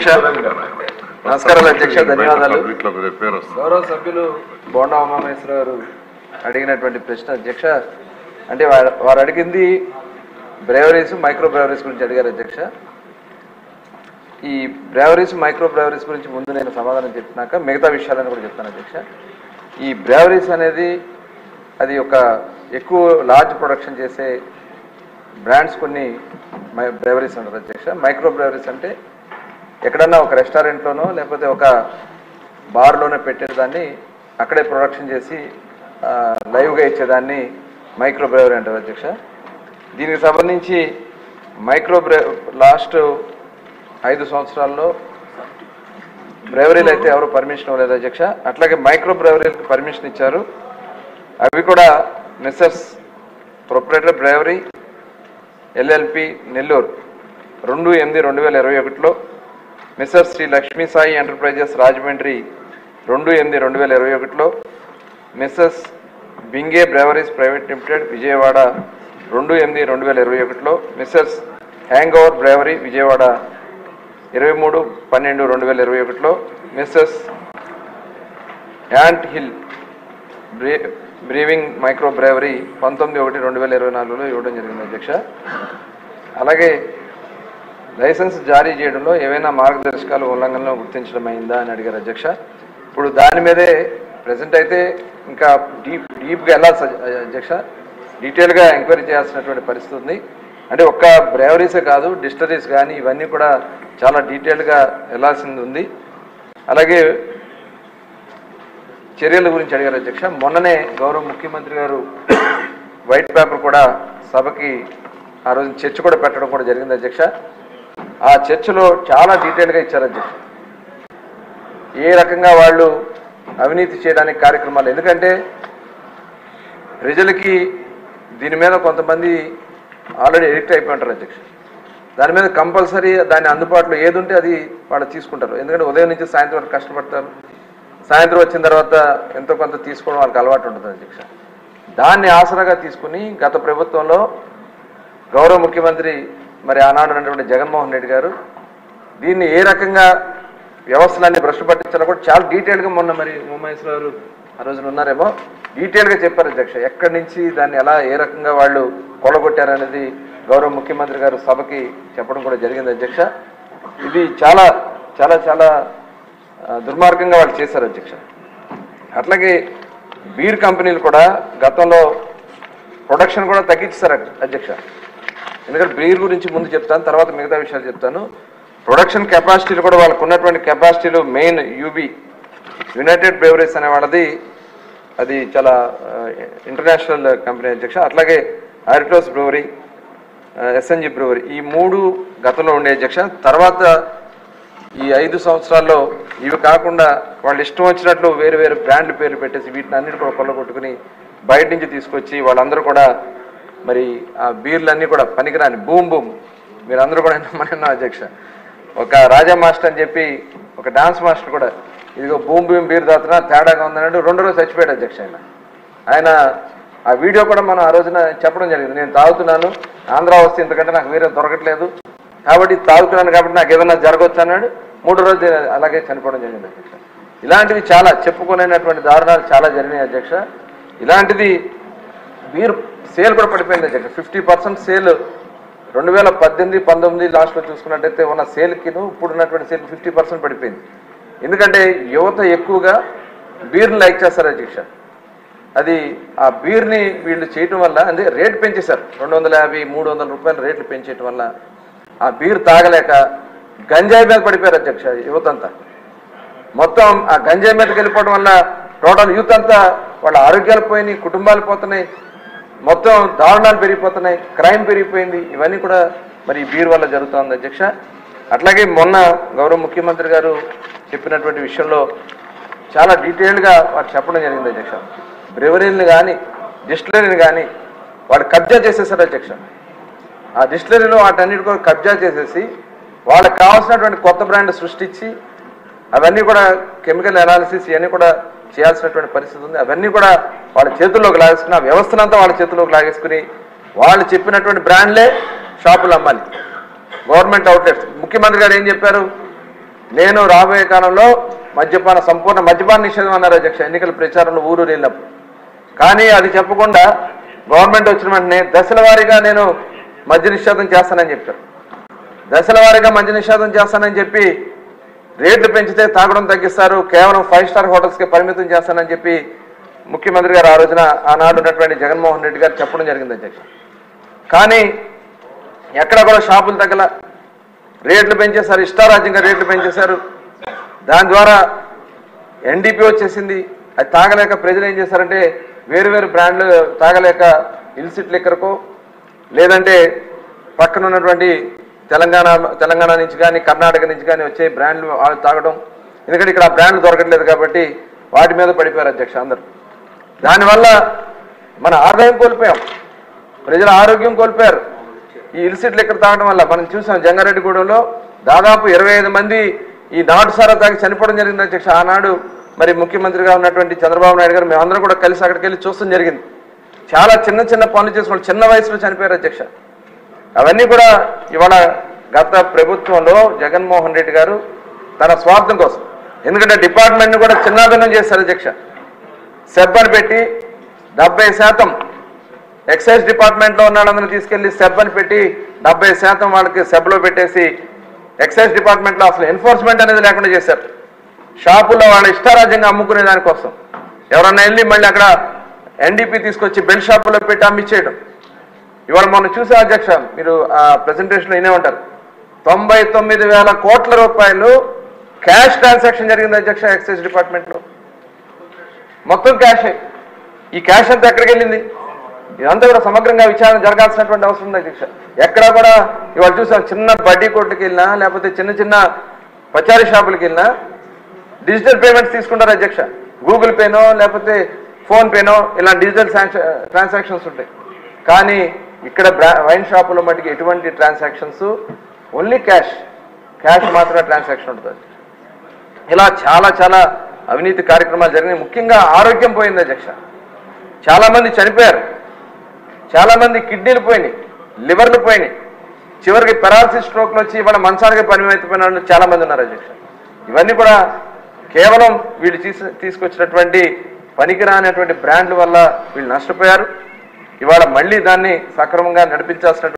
అధ్యక్ష. నమస్కారాలు అధ్యక్ష, ధన్యవాదాలు. గౌరవ సభ్యులు బోండా ఉమామహేశ్వర గారు అడిగినటువంటి ప్రశ్న అధ్యక్ష, అంటే వారు అడిగింది బ్రేవరీస్ మైక్రో బ్రేవరీస్ గురించి అడిగారు అధ్యక్ష. ఈ బ్రేవరీస్ మైక్రో బ్రేవరీస్ గురించి ముందు నేను సమాధానం చెప్పినాక మిగతా విషయాలను కూడా చెప్తాను అధ్యక్ష. ఈ బ్రేవరీస్ అనేది అది ఒక ఎక్కువ లార్జ్ ప్రొడక్షన్ చేసే బ్రాండ్స్ కొన్ని బ్రేవరీస్ అంటారు అధ్యక్ష. మైక్రో బ్రేవరీస్ అంటే ఎక్కడన్నా ఒక రెస్టారెంట్లోనో లేకపోతే ఒక బార్లోనో పెట్టేదాన్ని అక్కడే ప్రొడక్షన్ చేసి లైవ్గా ఇచ్చేదాన్ని మైక్రో బ్రేవరీ అంటారు అధ్యక్ష. దీనికి సంబంధించి లాస్ట్ 5 సంవత్సరాల్లో బ్రేవరీలు అయితే ఎవరు పర్మిషన్ ఇవ్వలేదు అధ్యక్ష. అట్లాగే మైక్రో బ్రేవరీలకు పర్మిషన్ ఇచ్చారు. అవి కూడా Mrs proprietor brewery LLP Nellore 2/8/2021లో, మిస్సెస్ శ్రీ లక్ష్మీ సాయి ఎంటర్ప్రైజెస్ రాజమండ్రి 2/8/2021లో, Mrs Binge breweries private limited Vijayawada 2/8/2021లో, Mrs Hangover brewery Vijayawada 23/12/2021లో, Mrs Ant Hill brewing microbrewery 19/1/2024లో ఇవ్వడం జరిగింది అధ్యక్ష. అలాగే లైసెన్స్ జారీ చేయడంలో ఏవైనా మార్గదర్శకాలు ఉల్లంఘనలో గుర్తించడం అయిందా అని అడిగారు అధ్యక్ష. ఇప్పుడు దాని మీదే ప్రజెంట్ అయితే ఇంకా డీప్గా వెళ్ళాల్సి అధ్యక్ష, డీటెయిల్గా ఎంక్వైరీ చేయాల్సినటువంటి పరిస్థితి ఉంది. అంటే ఒక్క బ్రేవరీసే కాదు, డిస్టరీస్ కానీ ఇవన్నీ కూడా చాలా డీటెయిల్గా వెళ్ళాల్సింది ఉంది. అలాగే చర్యల గురించి అడిగారు అధ్యక్ష. మొన్ననే గౌరవ ముఖ్యమంత్రి గారు వైట్ పేపర్ కూడా సభకి ఆ రోజు చర్చ కూడా పెట్టడం కూడా జరిగింది అధ్యక్ష. ఆ చర్చలో చాలా డీటెయిల్గా ఇచ్చారు అధ్యక్ష, ఏ రకంగా వాళ్ళు అవినీతి చేయడానికి కార్యక్రమాలు. ఎందుకంటే ప్రజలకి దీని మీద కొంతమంది ఆల్రెడీ ఎడిక్ట్ అయిపోయి ఉంటారు అధ్యక్ష. దాని మీద కంపల్సరీ దాని అందుబాటులో ఏది ఉంటే అది వాళ్ళు తీసుకుంటారు. ఎందుకంటే ఉదయం నుంచి సాయంత్రం వరకు కష్టపడతారు, సాయంత్రం వచ్చిన తర్వాత ఎంతో కొంత తీసుకోవడం వాళ్ళకి అలవాటు ఉంటుంది అధ్యక్ష. దాన్ని ఆసరాగా తీసుకుని గత ప్రభుత్వంలో గౌరవ ముఖ్యమంత్రి మరి ఆనాడు ఉన్నటువంటి జగన్మోహన్ రెడ్డి గారు దీన్ని ఏ రకంగా వ్యవస్థలన్నీ భ్రష్టు పట్టించాలో కూడా చాలా డీటెయిల్గా మొన్న మరి ఉమామహేశ్వర గారు ఆ రోజున ఉన్నారేమో డీటెయిల్గా చెప్పారు అధ్యక్ష. ఎక్కడి నుంచి దాన్ని ఎలా ఏ రకంగా వాళ్ళు కొలగొట్టారనేది గౌరవ ముఖ్యమంత్రి గారు సభకి చెప్పడం కూడా జరిగింది అధ్యక్ష. ఇది చాలా చాలా చాలా దుర్మార్గంగా వాళ్ళు చేశారు అధ్యక్ష. అట్లాగే బీర్ కంపెనీలు కూడా గతంలో ప్రొడక్షన్ కూడా తగ్గించారు అధ్యక్ష. ఎందుకంటే బీర్ గురించి ముందు చెప్తాను, తర్వాత మిగతా విషయాలు చెప్తాను. ప్రొడక్షన్ కెపాసిటీలు కూడా వాళ్ళకు ఉన్నటువంటి కెపాసిటీలు మెయిన్ యూబీ యునైటెడ్ బ్రేవరీస్ అనే వాళ్ళది అది చాలా ఇంటర్నేషనల్ కంపెనీ అధ్యక్ష. అట్లాగే ఆరిటోస్ బ్రూవరీ, ఎస్ఎన్జి బ్రూవరీ, ఈ 3 గతంలో ఉండే అధ్యక్ష. తర్వాత ఈ 5 సంవత్సరాల్లో ఇవి కాకుండా వాళ్ళు ఇష్టం వచ్చినట్లు వేరు వేరు బ్రాండ్ల పేర్లు పెట్టేసి వీటిని అన్నిటి కూడా కొల్లగొట్టుకుని బయట నుంచి తీసుకొచ్చి వాళ్ళందరూ కూడా మరి ఆ బీర్లన్నీ కూడా పనికిరాని బూమ్ మీరందరూ కూడా మన అధ్యక్ష. ఒక రాజా మాస్టర్ అని చెప్పి ఒక డాన్స్ మాస్టర్ కూడా ఇదిగో బూమ్ బీర్ తాగుతున్నా తేడాగా ఉందన్నట్టు 2 రోజులు చచ్చిపోయాడు అధ్యక్ష. ఆయన ఆ వీడియో కూడా మనం ఆ రోజున చెప్పడం జరిగింది. నేను తాగుతున్నాను, ఆంధ్ర వస్తే ఇంతకంటే నాకు వేరే దొరకట్లేదు కాబట్టి తాగుతున్నాను కాబట్టి నాకు ఏదైనా జరగవచ్చు అన్నాడు. 3 రోజులు అలాగే చనిపోవడం జరిగింది అధ్యక్ష. ఇలాంటివి చాలా చెప్పుకునేటువంటి దారుణాలు చాలా జరిగినాయి అధ్యక్ష. ఇలాంటిది బీర్ సేల్ కూడా పడిపోయింది అధ్యక్ష. 50% సేల్ 2018-19 లాస్ట్లో చూసుకున్నట్టయితే ఉన్న సేల్కి ఇప్పుడు ఉన్నటువంటి సేల్ 50% పడిపోయింది. ఎందుకంటే యువత ఎక్కువగా బీర్ని లైక్ చేస్తారు అధ్యక్ష. అది ఆ బీర్ని వీళ్ళు చేయటం వల్ల అంటే రేటు పెంచేశారు, 250-300 రూపాయల రేట్లు పెంచేయటం వల్ల ఆ బీర్ తాగలేక గంజాయి మీద పడిపోయారు అధ్యక్ష యువత అంతా. మొత్తం ఆ గంజాయి మీదకి వెళ్ళిపోవడం వల్ల టోటల్ యూత్ అంతా వాళ్ళ ఆరోగ్యాలు పోయినాయి, కుటుంబాలు పోతున్నాయి, మొత్తం దారుణాలు పెరిగిపోతున్నాయి, క్రైమ్ పెరిగిపోయింది. ఇవన్నీ కూడా మరి బీర్ వల్ల జరుగుతుంది అధ్యక్ష. అట్లాగే మొన్న గౌరవ ముఖ్యమంత్రి గారు చెప్పినటువంటి విషయంలో చాలా డీటెయిల్గా వారు చెప్పడం జరిగింది అధ్యక్ష. బ్రెవరీని కానీ డిస్టిలరీని కానీ వాడు కబ్జా చేసేసారు అధ్యక్ష. ఆ డిస్టిలరీలో వాటన్నిటి కూడా కబ్జా చేసేసి వాళ్ళకి కావాల్సినటువంటి కొత్త బ్రాండ్ సృష్టించి అవన్నీ కూడా కెమికల్ అనాలిసిస్ ఇవన్నీ కూడా చేయాల్సినటువంటి పరిస్థితి ఉంది. అవన్నీ కూడా వాళ్ళ చేతుల్లోకి లాగేసుకుని ఆ వ్యవస్థనంతా వాళ్ళ చేతుల్లోకి లాగేసుకుని వాళ్ళు చెప్పినటువంటి బ్రాండ్లే షాపులు అమ్మాలి, గవర్నమెంట్ అవుట్లెట్స్. ముఖ్యమంత్రి గారు ఏం చెప్పారు, నేను రాబోయే కాలంలో సంపూర్ణ మద్యపాన నిషేధం అన్నారు అధ్యక్ష ఎన్నికల ప్రచారంలో ఊరు వెళ్ళినప్పుడు. కానీ అది చెప్పకుండా గవర్నమెంట్ వచ్చిన వెంటనే దశల వారీగా నేను మద్య నిషేధం చేస్తానని చెప్పారు. దశల వారీగా మద్య నిషేధం చేస్తానని చెప్పి రేట్లు పెంచితే తాగడం తగ్గిస్తారు, కేవలం 5 స్టార్ హోటల్స్కే పరిమితం చేస్తానని చెప్పి ముఖ్యమంత్రి గారు ఆ రోజున ఆనాడు ఉన్నటువంటి జగన్మోహన్ రెడ్డి గారు చెప్పడం జరిగింది అధ్యక్ష. కానీ ఎక్కడ కూడా షాపులు తగ్గల, రేట్లు పెంచేశారు, ఇష్టారాజ్యంగా రేట్లు పెంచేశారు. దాని ద్వారా ఎన్డీపీ వచ్చేసింది. అది తాగలేక ప్రజలు ఏం చేశారంటే వేరు వేరు బ్రాండ్లు తాగలేక ఇల్సిట్ లిక్కర్కో లేదంటే పక్కన ఉన్నటువంటి తెలంగాణ నుంచి కానీ కర్ణాటక నుంచి కానీ వచ్చే బ్రాండ్లు వాళ్ళు తాగడం. ఎందుకంటే ఇక్కడ ఆ బ్రాండ్లు దొరకట్లేదు కాబట్టి వాటి మీద పడిపోయారు అధ్యక్ష అందరూ. దానివల్ల మన ఆదాయం కోల్పోయాం, ప్రజల ఆరోగ్యం కోల్పోయారు. ఈ ఇల్సిట్ లిక్కర్ తాగడం వల్ల మనం చూసాం జంగారెడ్డిగూడెంలో దాదాపు 25 మంది ఈ నాటుసారా తాగి చనిపోవడం జరిగింది అధ్యక్ష. ఆనాడు మరి ముఖ్యమంత్రిగా ఉన్నటువంటి చంద్రబాబు నాయుడు గారు మేమందరం కూడా కలిసి అక్కడికి వెళ్ళి చూస్తాం జరిగింది. చాలా చిన్న చిన్న పనులు చేసుకుని చిన్న వయసులో చనిపోయారు అధ్యక్ష. అవన్నీ కూడా ఇవాళ గత ప్రభుత్వంలో జగన్మోహన్ రెడ్డి గారు తన స్వార్థం కోసం, ఎందుకంటే డిపార్ట్మెంట్ని కూడా చిన్నాభిన్నం చేశారు అధ్యక్ష. సెబ్ అని పెట్టి 70% ఎక్సైజ్ డిపార్ట్మెంట్లో ఉన్న వాళ్ళందరినీ తీసుకెళ్లి సెబ్ అని పెట్టి 70% వాళ్ళకి సెబ్లో పెట్టేసి ఎక్సైజ్ డిపార్ట్మెంట్లో అసలు ఎన్ఫోర్స్మెంట్ అనేది లేకుండా చేశారు. షాపుల్లో వాళ్ళ ఇష్టారాజ్యంగా అమ్ముకునే దానికోసం ఎవరన్నా వెళ్ళి మళ్ళీ అక్కడ ఎన్డీపీ తీసుకొచ్చి బెల్ట్ షాపుల్లో పెట్టి అమ్మిచ్చేయడం. ఇవాళ మనం చూసే అధ్యక్ష, మీరు ఆ ప్రెజెంటేషన్లో వినే ఉంటారు, 99,000 కోట్ల రూపాయలు క్యాష్ ట్రాన్సాక్షన్ జరిగింది అధ్యక్ష ఎక్సైజ్ డిపార్ట్మెంట్లో. మొత్తం క్యాషే. ఈ క్యాష్ అంతా ఎక్కడికి వెళ్ళింది? ఇదంతా కూడా సమగ్రంగా విచారణ జరగాల్సినటువంటి అవసరం ఉంది అధ్యక్ష. ఎక్కడా కూడా ఇవాళ చూసాం చిన్న బడ్డీ కొట్టుకి వెళ్ళినా లేకపోతే చిన్న చిన్న పచారీ షాపులకి వెళ్ళినా డిజిటల్ పేమెంట్స్ తీసుకుంటారు అధ్యక్ష. గూగుల్ పేనో లేకపోతే ఫోన్పేనో ఇలా డిజిటల్ ట్రాన్సాక్షన్స్ ఉంటాయి. కానీ ఇక్కడ వైన్ షాపులో మటుకు ఎటువంటి ట్రాన్సాక్షన్స్, ఓన్లీ క్యాష్ మాత్రమే ట్రాన్సాక్షన్ ఉంటుంది. ఇలా చాలా చాలా అవినీతి కార్యక్రమాలు జరిగినాయి. ముఖ్యంగా ఆరోగ్యం పోయింది అధ్యక్ష. చాలామంది చనిపోయారు, చాలామంది కిడ్నీలు పోయినాయి, లివర్లు పోయినాయి, చివరికి పెరాలసిస్ స్ట్రోక్లు వచ్చి ఇవాళ మంచానికి పరిమితమైన వాళ్ళు చాలామంది ఉన్నారు అధ్యక్ష. ఇవన్నీ కూడా కేవలం వీళ్ళు తీసుకొచ్చినటువంటి పనికిరానటువంటి బ్రాండ్ల వల్ల వీళ్ళు నష్టపోయారు. ఇవాళ మళ్ళీ దాన్ని సక్రమంగా నడిపించాల్సిన